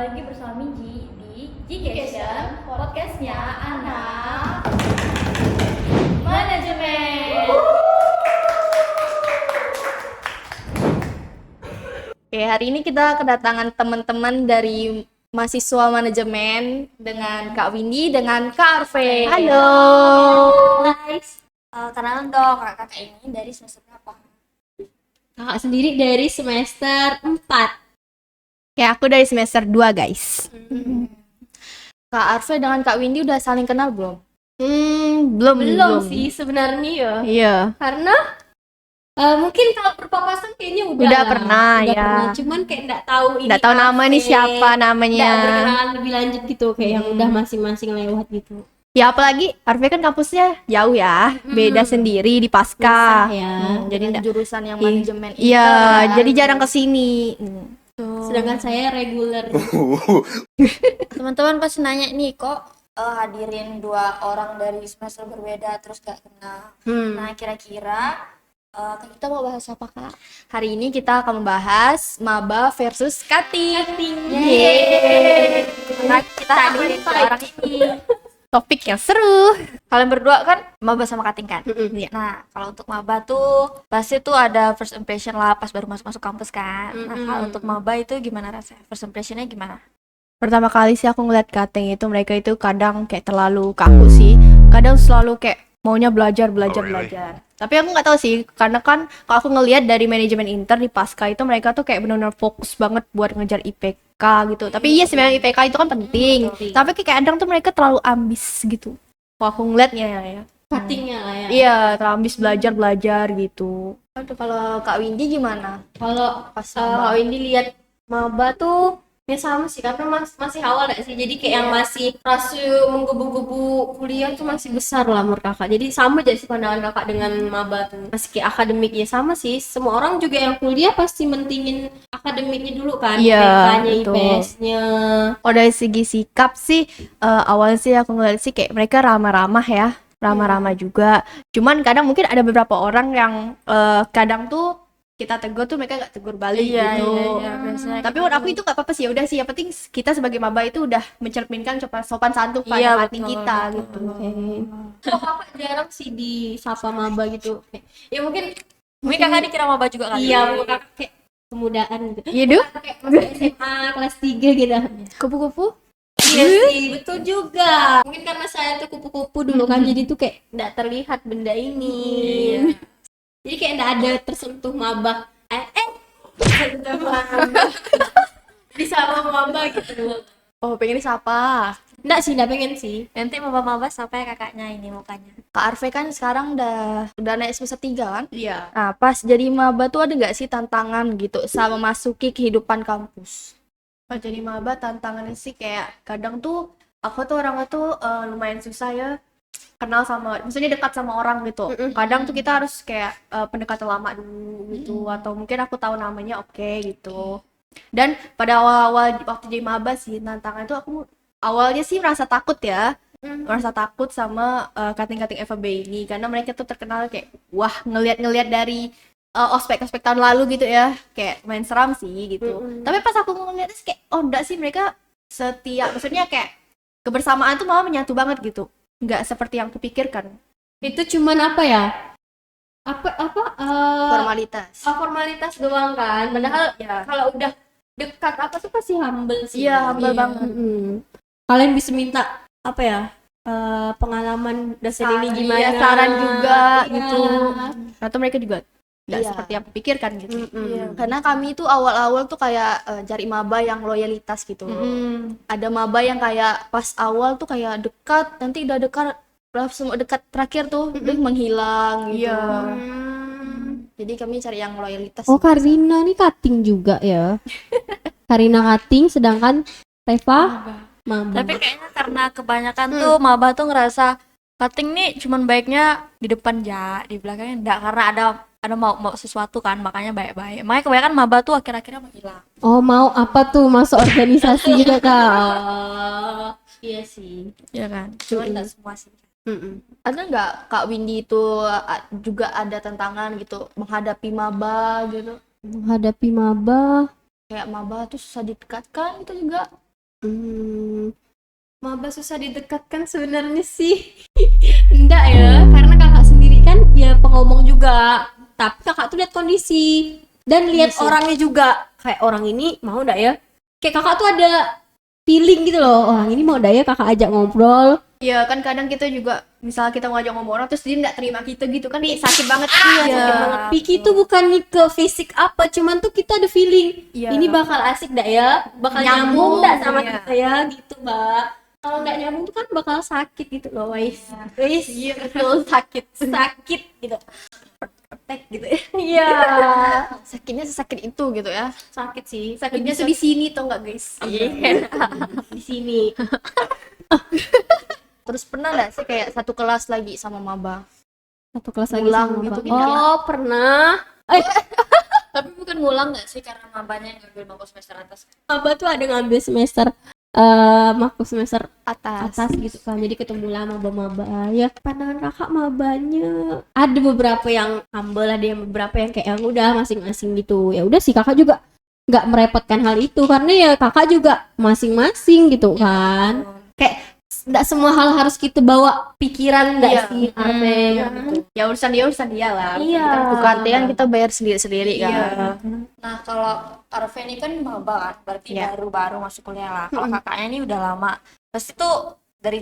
lagi bersama Minji di Gcation, podcastnya anak manajemen. Oke, hari ini kita kedatangan teman-teman dari mahasiswa manajemen dengan Kak Windy, dengan Kak Arve. Halo Guys, kenalan dong kakak ini dari semester berapa? kakak sendiri dari semester 4. Ya, aku dari semester 2, guys. Kak Arve dengan Kak Windy udah saling kenal belum? Belum sih sebenarnya ya. Iya. Karena mungkin kalau berpapasan kayaknya udah Udah lah. pernah, Udah ya. pernah. Cuman kayak enggak tahu ini Nggak tahu nama nih siapa namanya. Enggak berkenalan lebih lanjut gitu kayak yang udah masing-masing lewat gitu. Ya, apalagi Arve kan kampusnya jauh ya, beda sendiri di Pasca. Pisah ya. Jadi Dengan nggak. jurusan yang manajemen Iya, kan? jadi jarang kesini. Sedangkan saya reguler. Teman-teman pasti nanya nih, kok hadirin dua orang dari semester berbeda terus gak kenal. Nah, kira-kira kita mau bahas apa, Kak? Hari ini kita akan membahas maba versus cutting. Yeay. Nah, kita hadirin dua orang ini. Topik yang seru. Kalian berdua kan maba sama cutting kan? Iya. Nah, kalau untuk maba tuh pasti tuh ada first impression lah pas baru masuk kampus kan. Nah, kalau untuk maba itu gimana rasanya? First impressionnya gimana? Pertama kali sih aku ngeliat cutting itu, mereka itu kadang kayak terlalu kaku sih. Kadang selalu kayak maunya belajar. Tapi aku nggak tahu sih, karena kan kalau aku ngelihat dari manajemen inter di Pasca itu mereka tuh kayak benar-benar fokus banget buat ngejar IPK gitu. Tapi iya sih memang IPK itu kan penting. Tapi kayak kadang tuh mereka terlalu ambis gitu. Kalau aku ngeliatnya ya. Cuttingnya lah ya. Iya, terlalu ambis belajar gitu. Aduh, kalau Kak Windy gimana? Kalau Pas kalau ini lihat maba tuh ya sama sih karena masih awal gak sih, jadi kayak yang masih rasio menggebu-gebu kuliah tuh masih besar lah menurut kakak. Jadi sama aja sih pandangan kakak dengan maba tuh, masih kayak akademiknya sama sih. Semua orang juga yang kuliah pasti mentingin akademiknya dulu kan, Iya, IPK-nya, betul. IPS-nya. Oh, dari segi sikap sih, awal sih aku ngeliat sih kayak mereka ramah-ramah ya. Ramah-ramah juga. Cuman kadang mungkin ada beberapa orang yang kadang tuh kita tegur tuh mereka nggak tegur balik gitu. biasanya Tapi menurut aku itu nggak apa-apa sih, ya udah sih, yang penting kita sebagai maba itu udah mencerminkan sopan santun Iya, pada cutting betul, kita betul. gitu. Kok kakak jarang sih disapa maba gitu? Ya mungkin kakak dikira maba juga kali. iya, mungkin kakak kayak kemudaan gitu. Iya, Duh. Kayak masih SMA kelas 3 gitu. Kupu-kupu. Iya sih, betul juga. Mungkin karena saya tuh kupu-kupu dulu kan, jadi tuh kayak nggak terlihat benda ini. Jadi kayak nggak ada tersentuh maba. Tersentuh maba. Bisa maba gitu. Oh, pengen disapa. Nggak sih, nggak pengen sih. Nanti maba-maba siapa ya kakaknya ini mukanya? Kak Arve kan sekarang udah naik semester 3 kan? Iya. Nah, pas jadi maba tuh ada nggak sih tantangan gitu sama memasuki kehidupan kampus? Pas jadi maba tantangannya sih kayak kadang tuh aku tuh orangnya tuh lumayan susah ya kenal sama, maksudnya dekat sama orang gitu. Kadang tuh kita harus kayak pendekatan lama dulu gitu, atau mungkin aku tahu namanya oke gitu. Dan pada awal-awal waktu jadi maba sih tantangan itu aku awalnya sih merasa takut ya, merasa takut sama cutting-cutting FAB ini karena mereka tuh terkenal kayak wah ngelihat dari ospek-ospek tahun lalu gitu ya, kayak main seram sih gitu. Tapi pas aku ngeliat sih kayak oh enggak sih, mereka setia, maksudnya kayak kebersamaan tuh malah menyatu banget gitu, nggak seperti yang kupikirkan. Itu cuman apa ya? Formalitas. Formalitas doang kan. Padahal Ya. kalau udah dekat apa tuh pasti humble sih. Iya, humble banget. Kalian bisa minta apa ya? Pengalaman dosen ini gimana? Iya, saran juga Iya. gitu. Atau mereka juga nggak Iya. seperti yang kupikirkan gitu. Iya, karena kami tuh awal-awal tuh kayak cari maba yang loyalitas gitu. Ada maba yang kayak pas awal tuh kayak dekat, nanti udah dekat, langsung dekat terakhir tuh dia menghilang gitu. Iya. Jadi kami cari yang loyalitas. Oh, Karina nih cutting juga ya. Karina cutting, sedangkan Reva maba. Tapi kayaknya karena kebanyakan tuh maba tuh ngerasa cutting nih cuman baiknya di depan ya, di belakangnya enggak, karena ada mau sesuatu kan, makanya baik-baik. Makanya kebanyakan maba tuh akhir-akhirnya menghilang. Oh, mau apa tuh masuk organisasi gitu kak? Oh, iya sih. Iya kan? Cuman enggak semua sih. Ada nggak Kak Windy itu juga ada tantangan gitu menghadapi maba gitu? Menghadapi maba, Kayak maba tuh susah didekatkan gitu juga. Maba susah didekatkan sebenarnya sih. Enggak ya, karena kakak sendiri kan ya pengomong juga. Tapi kakak tuh lihat kondisi dan lihat orangnya juga. Kayak orang ini mau enggak ya? Kayak kakak tuh ada feeling gitu loh. Orang ini mau enggak ya kakak ajak ngobrol. Iya kan kadang kita juga misalnya kita ngajak ngomong orang terus dia nggak terima kita gitu kan sakit banget. Iya, sakit banget. Piki itu bukan ke fisik apa, cuman tuh kita ada feeling. Iya. Ini bakal asik enggak ya? Bakal nyambung enggak sama iya. kita ya gitu, Mbak. Kalau nggak nyambung tuh kan bakal sakit gitu loh, guys. Guys, Iya betul sakit gitu. Petek gitu ya. Iya. Sakitnya sesakit itu gitu ya. Sakit sih. Sakitnya tuh di sini tuh nggak guys? Iya. Di sini. Terus pernah nggak sih kayak satu kelas lagi sama maba? Satu kelas lagi Ngulang sama gitu, Mbak. kira-kira. Oh, pernah. Tapi bukan ngulang nggak sih karena mabanya yang ngambil maba semester atas? Maba tuh ada ngambil semester maku semester Atas. atas gitu kan, jadi ketemu lah maba-maba ya. Pandangan kakak mabanya ada beberapa yang humble, ada yang beberapa yang kayak yang udah masing-masing gitu. Ya udah sih, kakak juga nggak merepotkan hal itu karena ya kakak juga masing-masing gitu kan. Kayak nggak semua hal harus kita bawa pikiran nggak Iya. sih Arve Iya, kan? betul. Ya urusan dia lah. Iya. Kan Bukan kan kita bayar sendiri-sendiri kan. Iya. Nah kalau Arve ini kan maba kan, berarti Iya. baru masuk kuliah lah. Kalau kakaknya ini udah lama, pasti tuh dari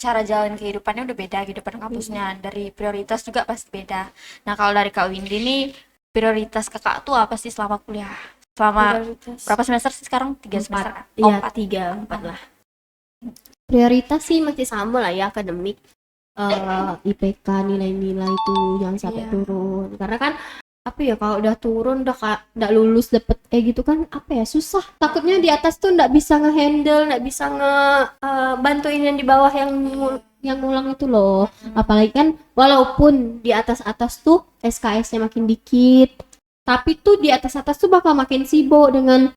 cara jalan kehidupannya udah beda, kehidupan kampusnya, dari prioritas juga pasti beda. Nah kalau dari Kak Windy nih, prioritas kakak tuh apa sih selama kuliah? Selama berapa semester sih sekarang? 3 semester kan? Oh, Iya, 4. 3-4 lah. Prioritas sih masih sama lah ya, akademik, IPK, nilai-nilai itu jangan sampai Iya. turun. Karena kan apa ya, kalau udah turun udah lulus dapet gitu kan apa ya, susah. Takutnya di atas tuh nggak bisa ngehandle, nggak bisa bantuin yang di bawah yang ngulang itu loh. Apalagi kan walaupun di atas tuh SKS-nya makin dikit, tapi tuh di atas tuh bakal makin sibuk dengan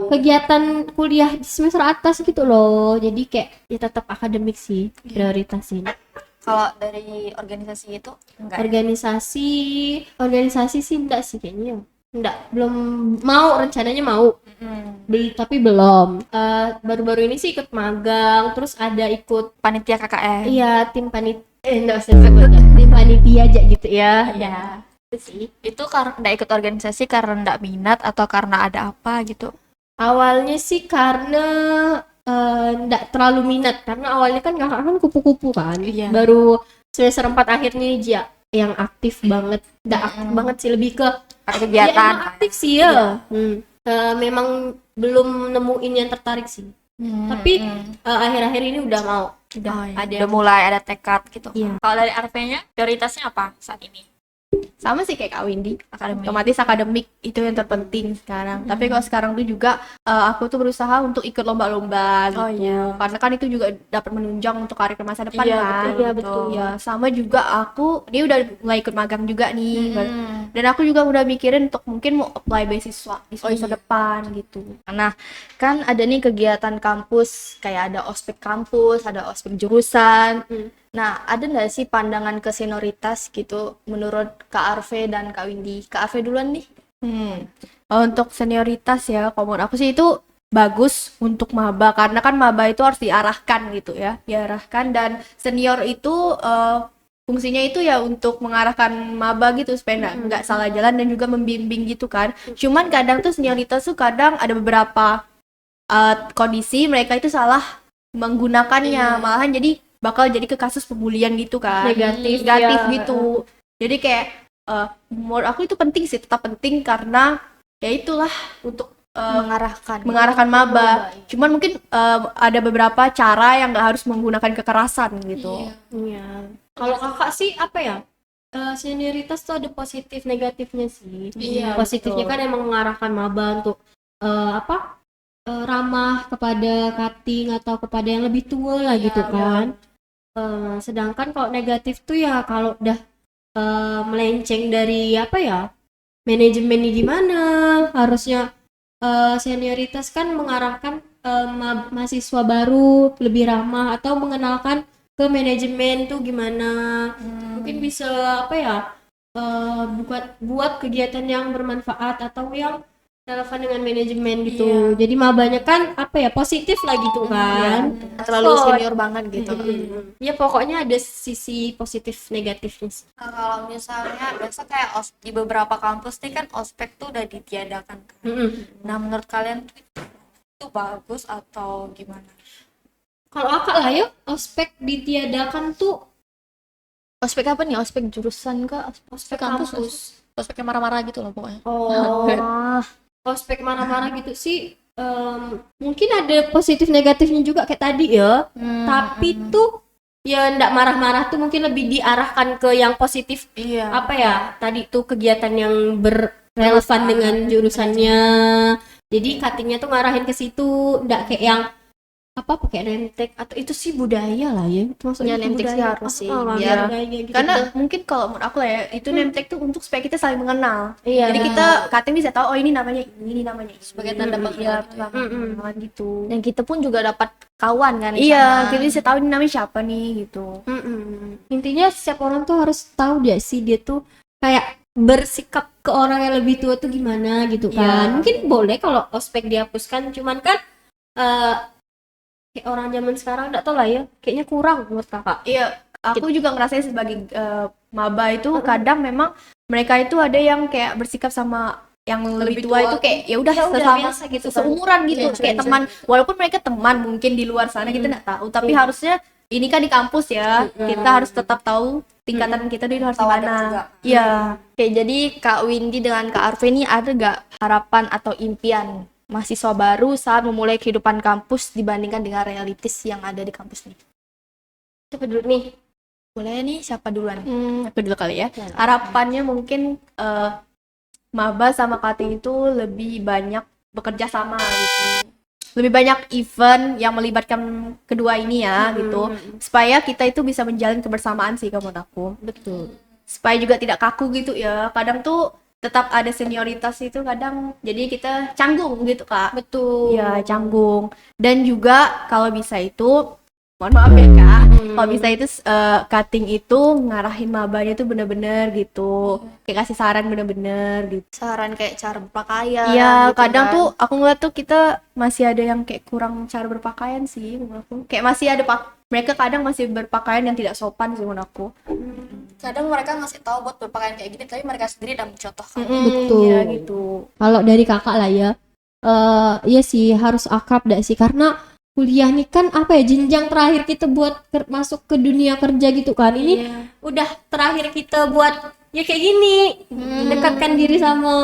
kegiatan kuliah di semester atas gitu loh. Jadi kayak ya tetap akademik sih prioritasin. Kalau dari organisasi itu enggak. Organisasi sih enggak sih kayaknya. Enggak, belum mau, rencananya mau. Tapi belum. Baru-baru ini sih ikut magang, terus ada ikut Panitia KKN. iya tim panitia, enggak usah disebut ya. Tim panitia aja gitu ya. Ya, itu sih. Itu karena enggak ikut organisasi karena enggak minat atau karena ada apa gitu? Awalnya sih karena nggak terlalu minat, karena awalnya kan kakak kan kupu-kupu kan. Iya. Baru semester 4 akhir nih dia yang aktif banget. Nggak aktif banget sih, lebih ke Ada ya kegiatan. emang aktif sih ya. Memang belum nemuin yang tertarik sih. Tapi akhir-akhir ini udah mau. Udah mulai ada tekad gitu. Iya. Kalau dari RP-nya prioritasnya apa saat ini? Sama sih kayak Kak Windy. Akademik. Otomatis akademik itu yang terpenting sekarang. Tapi kalau sekarang tuh juga aku tuh berusaha untuk ikut lomba-lomba gitu. Oh, iya. Karena kan itu juga dapat menunjang untuk karir ke masa depan Iya, kan. betul, iya, betul. Ya, sama juga aku dia udah mulai ikut magang juga nih. Dan aku juga udah mikirin untuk mungkin mau apply beasiswa di semester depan gitu. Nah, kan ada nih kegiatan kampus, kayak ada ospek kampus, ada ospek jurusan. Nah, ada nggak sih pandangan ke senioritas gitu menurut Kak Arve dan Kak Windy? Kak Arve duluan nih. Untuk senioritas ya, kalau menurut aku sih itu bagus untuk maba karena kan maba itu harus diarahkan gitu ya, diarahkan, dan senior itu fungsinya itu ya untuk mengarahkan maba gitu supaya nggak salah jalan dan juga membimbing gitu kan. Cuman kadang tuh senioritas tuh kadang ada beberapa kondisi mereka itu salah menggunakannya, malahan jadi bakal jadi ke kasus pembulian gitu kan, Negatif, negatif ya. gitu. Jadi kayak menurut aku itu penting sih, tetap penting karena ya itulah untuk mengarahkan maba. Cuman mungkin ada beberapa cara yang nggak harus menggunakan kekerasan gitu. Iya. Kalau kakak sih apa ya? Senioritas tuh ada positif negatifnya sih. Iya, Positifnya betul. kan emang mengarahkan maba untuk ramah kepada cutting atau kepada yang lebih tua lah gitu kan. Sedangkan kalau negatif tuh ya kalau udah melenceng dari apa ya, manajemennya gimana, harusnya senioritas kan mengarahkan mahasiswa baru lebih ramah atau mengenalkan ke manajemen tuh gimana. Mungkin bisa apa ya, buat kegiatan yang bermanfaat atau yang relevan dengan manajemen gitu. Jadi mabanya kan apa ya, positif lah gitu kan. Terlalu senior banget gitu. Ya pokoknya ada sisi positif negatifnya sih. Nah, kalau misalnya biasa kayak di beberapa kampus nih kan ospek tuh udah ditiadakan kan. Nah, menurut kalian tuh itu bagus atau gimana? Kalau akak lah ya, ospek ditiadakan tuh. Ospek apa nih? Ospek jurusan kah? Ospek kampus. Ospek yang marah-marah gitu loh pokoknya. Ospek marah-marah gitu sih. Mungkin ada positif negatifnya juga kayak tadi ya. Tapi tuh ya ndak marah-marah tuh mungkin lebih diarahkan ke yang positif. Apa ya? Tadi tuh kegiatan yang berrelevan dengan jurusannya. Jadi cuttingnya tuh ngarahin ke situ, ndak kayak yang apa pakai nemtek atau itu sih budaya lah ya. Itu maksudnya nemtek sih budaya. harus sih, biar gitu. Karena mungkin kalau menurut aku lah ya, itu nemtek tuh untuk supaya kita saling mengenal. Iya. Jadi kita cutting bisa tahu, oh ini namanya ini namanya ini. Sebagai tanda pengenalan gitu. Dan kita pun juga dapat kawan kan di Iya, sana. kita bisa tahu ini namanya siapa nih gitu. Intinya setiap orang tuh harus tahu dia sih dia tuh kayak bersikap ke orang yang lebih tua tuh gimana gitu kan. Mungkin boleh kalau ospek dihapuskan, cuman kan kayak orang zaman sekarang enggak tahu lah ya, kayaknya kurang menurut kakak. Iya, aku juga ngerasain sebagai maba itu kadang memang mereka itu ada yang kayak bersikap sama yang lebih tua itu kayak ya udah sesama biasa gitu kan. seumuran gitu, kayak teman, walaupun mereka teman mungkin di luar sana kita nggak tahu, tapi harusnya ini kan di kampus ya, kita harus tetap tahu tingkatan kita dulu harus di mana. Iya. Oke, jadi Kak Windy dengan Kak Arve ini ada gak harapan atau impian mahasiswa baru saat memulai kehidupan kampus dibandingkan dengan realitis yang ada di kampus nih? Coba dulu nih. Boleh nih, siapa duluan? Aku dulu kali ya. Harapannya mungkin maba sama cutting itu lebih banyak bekerja sama gitu. Lebih banyak event yang melibatkan kedua ini ya gitu. Supaya kita itu bisa menjalin kebersamaan sih kalau menurut aku. Betul. Supaya juga tidak kaku gitu ya. Kadang tuh tetap ada senioritas itu kadang jadi kita canggung gitu Kak. Betul. Ya canggung. Dan juga kalau bisa itu mohon maaf ya Kak, kalau bisa itu cutting itu ngarahin mabanya tuh bener-bener gitu, kayak kasih saran bener-bener gitu. Saran kayak cara berpakaian. Iya, gitu kadang kan. tuh aku ngeliat tuh kita masih ada yang kayak kurang cara berpakaian sih menurut aku. Kayak masih ada mereka kadang masih berpakaian yang tidak sopan sih menurut aku. Kadang mereka ngasih tahu buat berpakaian kayak gini, tapi mereka sendiri udah mencontohkan. Betul. Iya gitu. Kalau dari kakak lah ya, iya sih harus akrab dah sih, karena kuliah nih kan apa ya, jenjang terakhir kita buat masuk ke dunia kerja gitu kan. Ini udah terakhir kita buat ya kayak gini, dekatkan diri sama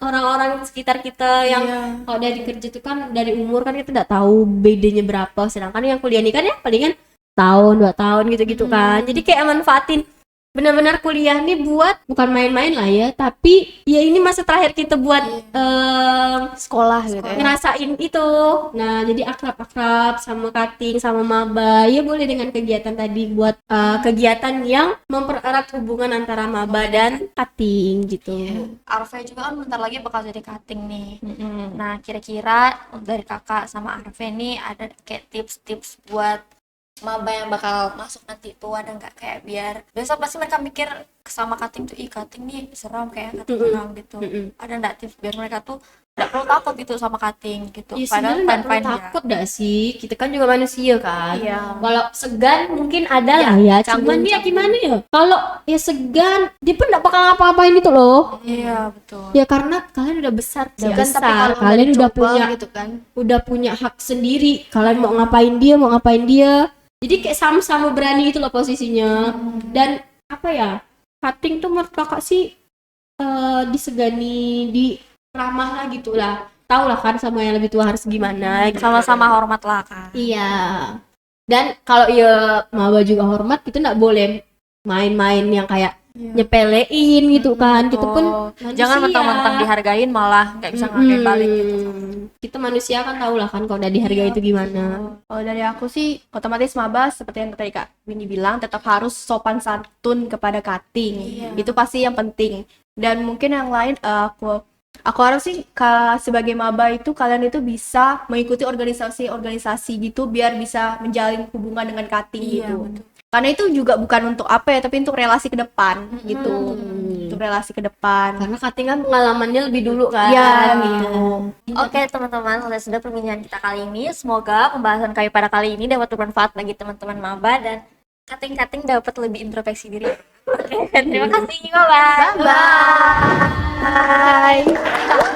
orang-orang sekitar kita yang kalau dari kerja tuh kan dari umur kan kita nggak tahu bedanya berapa, sedangkan yang kuliah ini kan ya palingan tahun 2 tahun gitu-gitu kan. Jadi kayak manfaatin benar-benar kuliah nih buat bukan main-main lah ya, tapi ya ini masa terakhir kita buat Sekolah gitu ya. ngerasain itu. Nah, jadi akrab-akrab sama cutting sama maba. Ya boleh dengan kegiatan tadi buat kegiatan yang mempererat hubungan antara maba dan cutting gitu. Arve juga kan bentar lagi bakal jadi cutting nih. Nah, kira-kira dari kakak sama Arve nih ada kayak tips-tips buat maba yang bakal masuk nanti tuh, ada nggak kayak biar biasa pasti mereka mikir sama cutting tuh, cutting nih seram kayak cutting seram gitu. Ada nggak tips biar mereka tuh nggak perlu takut gitu sama cutting gitu? Ya Padahal sebenarnya nggak perlu fine-fine aja. takut dah sih, kita kan juga manusia kan. Iya. Kalau segan mungkin ada lah ya, cuman dia gimana ya, kalau ya segan dia pun nggak bakal ngapa-ngapain itu loh. Iya betul. Ya karena kalian udah besar, Segan, tapi kalau kalian udah dicoba punya gitu kan. udah punya hak sendiri, kalian mau ngapain dia, jadi kayak sama-sama berani itu loh posisinya. Dan apa ya, cutting tuh menurut kakak sih disegani, ramah lah gitu lah, tau lah kan sama yang lebih tua harus gimana gitu. Sama-sama hormat lah kan. Iya, dan kalau ya maba juga hormat, kita nggak boleh main-main yang kayak nyepelein gitu kan. Kita pun manusia. Jangan mentang-mentang dihargain malah nggak bisa ngargain balik gitu. Kita manusia kan tahu lah kan kalau udah dihargai itu gimana. Kalau dari aku sih otomatis maba seperti yang tadi Kak Winnie bilang tetap harus sopan santun kepada cutting. Itu pasti yang penting. Dan mungkin yang lain aku harap sih sebagai maba itu kalian itu bisa mengikuti organisasi-organisasi gitu biar bisa menjalin hubungan dengan cutting gitu. Karena itu juga bukan untuk apa ya, tapi untuk relasi ke depan gitu. Untuk relasi ke depan. Karena Kating kan pengalamannya lebih dulu kan. Iya gitu. Oke teman-teman, selesai sudah perbincangan kita kali ini. Semoga pembahasan kami pada kali ini dapat bermanfaat bagi teman-teman maba dan Kating-Kating dapat lebih introspeksi diri. Oke, terima kasih, bye-bye. Bye.